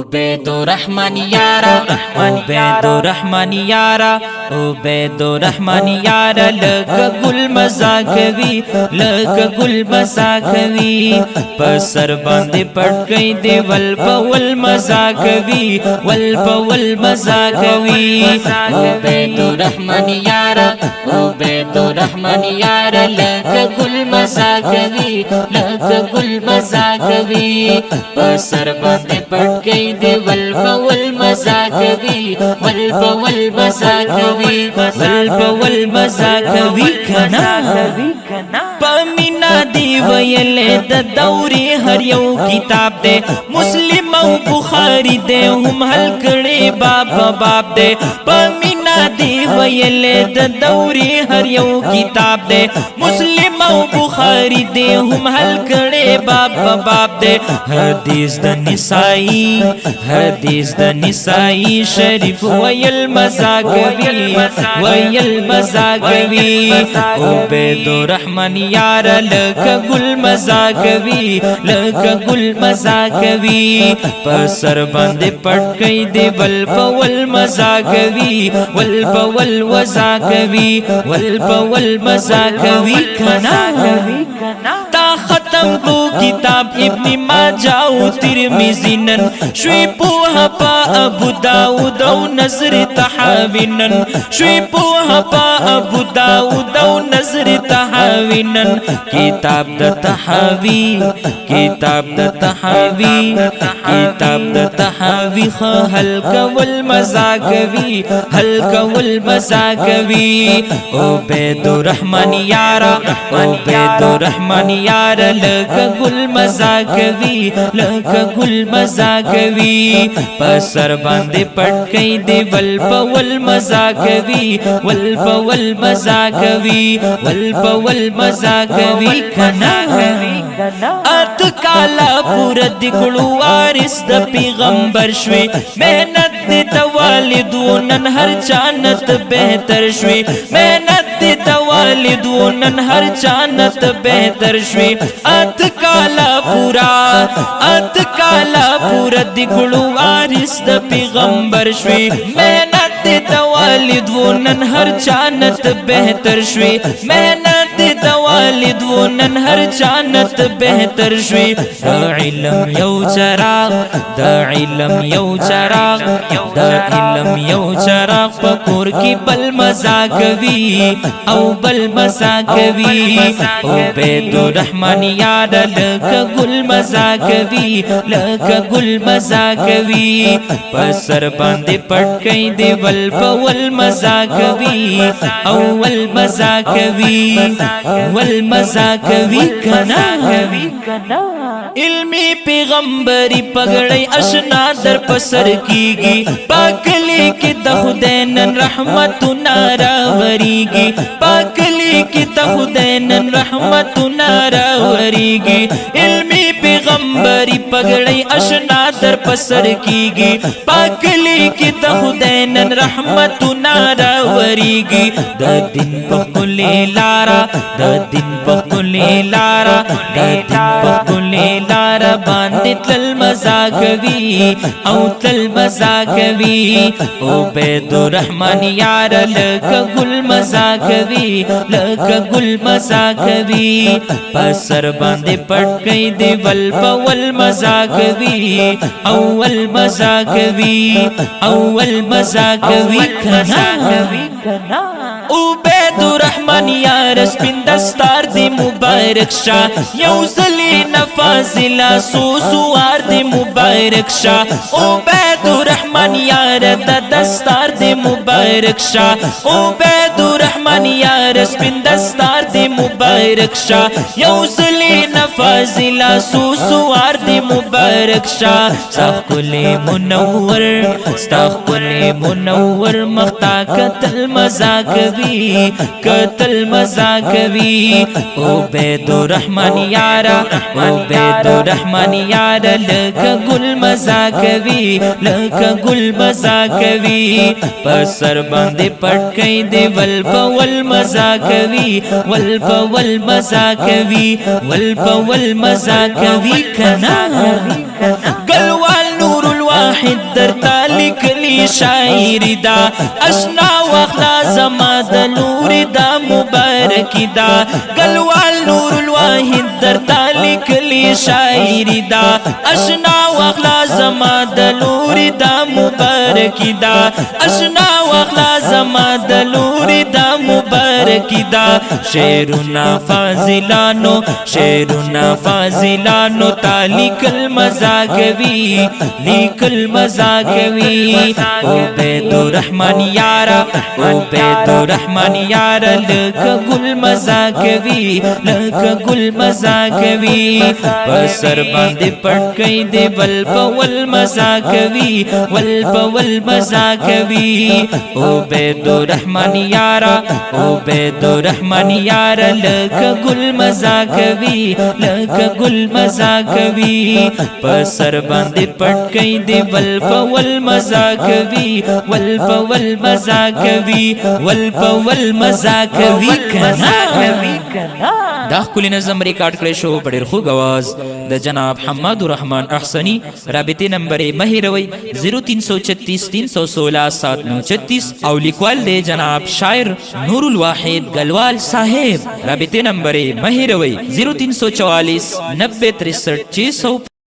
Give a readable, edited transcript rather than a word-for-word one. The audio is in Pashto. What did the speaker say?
عبید الرحمن یارا عبید الرحمن یارا عبید الرحمن یارا لکه گل مزا کوي لکه گل مزا کوي پسر باندې پټ کئ دی ول پول مزا کوي ول پول مزا کوي عبید الرحمن یارا عبید الرحمن یارا لکه گل مزا کوي لکه گل مزا کوي پسر باندې پټ کئ دی ول پول مزا کوي ول پول مزا کوي ول پول مزا کوي کنا پمینا دی ویلې د دورې هر یو کتاب دے مسلم او بخاری دے هم حل کړي باب دے پمینا دی ویلې د دورې هر یو کتاب دے مسلم او بخاری دے هم حل کړي باب دے حدیث د نسائی حدیث د نسائی شریف ویل مزا کوي ویل مزا کوي عبید الرحمن یارا لکه گل مزا کوي لکه گل مزا کوي پسر باندې پټ کئ دی ول پول مزا کوي ول پول وزا کوي ول پول مزا کوي کنا تا ختم کو کتاب ابن ماجه او ترمذی نن شوی په پا ابو داود او نظر طحاوی نن شوی په پا ابو داود او نظر طحاوی نن کتاب د طحاوی کتاب د طحاوی کتاب د طحاوی حل کول مزا کوي حل کول مزا کوي عبید الرحمن یارا عبید الرحمن یارا لکه گل مزا کوي لکه گل مزا کوي پسر باندې پټ کئ دی ول پول مزا کوي ول پول مزا کوي ول پول مزا کوي کنا ات کالا پور دکړو وارث د پیغمبر شوي مهنت دې توالدونن هر چانت بهتر شوي مهنت دې توالدونن هر چانت بهتر شوي ات کالا پورا دکړو وارث د پیغمبر شوي مهنت دې توالدونن هر چانت بهتر شوي مهنت دې توالدونن هر چانت بهتر شوي د علم یو چراغ د علم یو چراغ د علم یو چراغ پکور کی بل مزا کوي او بل مزا کوي عبید الرحمن یاد لکه گل مزا کوي لکه گل مزا کوي پسر باندې پټ کئ دی ول پول مزا کوي او ول مزا کوي ول مزا کوي کنا علمی پیغمبری پگڑی اشنا در پسر کیگی پاکلی کی تخدینن رحمت ناراوریگی پاکلی کی تخدینن رحمت ناراوریگی علمی پیغمبری پگڑی اشنا در پسر کیگی پاکلی کی تخدینن رحمت ناراوریگی د دین پخلی لارا د دین پخلی لارا د دین پخلی لارا باندې تل مزا کوي او تل مزا کوي عبید الرحمن یار لکه گل مزا کوي لکه گل مزا کوي پسر باندې پټ کئ دی ول پول مزا کوي اول مزا کوي اول مزا کوي کنا عبید الرحمن یار سپین دستار دی مبارک شا یو زلی نفاضلا سوار دی مبارک شا عبید الرحمن یار د دستار دی مبارک شا عبید الرحمن یار سپین دستار دی مبارک شا یو زلی نفاضلا سوار دی مبارک شا سخل منور استغفر منور مختا قتل مزا کوي قتل مزا کوي عبید الرحمن یارا عبید الرحمن یارا لکه گل مزا کوي لکه گل مزا کوي پسر باندې پټ کئ دی ول پول مزا کوي ول پول مزا کوي ول پول مزا کوي کنا گلوال نور الواحد الواحد درتا لیکلی شاعری دا اشنا واخلا زما د نور دا مبارکی دا گلوال نور الواحد درتا لیکلی شاعری دا اشنا واخلا زما د نور دا مبارکی دا اشنا واخلا زما د نور دا مبارکی دا شعرنا فاضلانو شعرنا فاضلانو تالیک المزاگوی لیک المزاگوی عبید الرحمن یارا عبید الرحمن یارا لکا گل مزاگوی لکا گل مزاگوی بسر باندې پټ کئی دی ولپا والمزاگوی ولپا والمزاگوی عبید الرحمن یارا عبید الرحمن یارا لکا گل مزاگوی لکا گل مزاگوی پسر باندې پټ کئی دی ولپا والمزاگوی ولپا والمزاگوی ولپا والمزاگوی کنا دا خپل نظم ریکارډ کړی شو په ډېر خوږ आवाज د جناب حماد الرحمن احسنی رابطه نمبر مهیروي 0336 316 736 او لیکوال دی جناب شاعر نور الواحد گلوال صاحب رابطه نمبر مهیروي 0344 90 63 650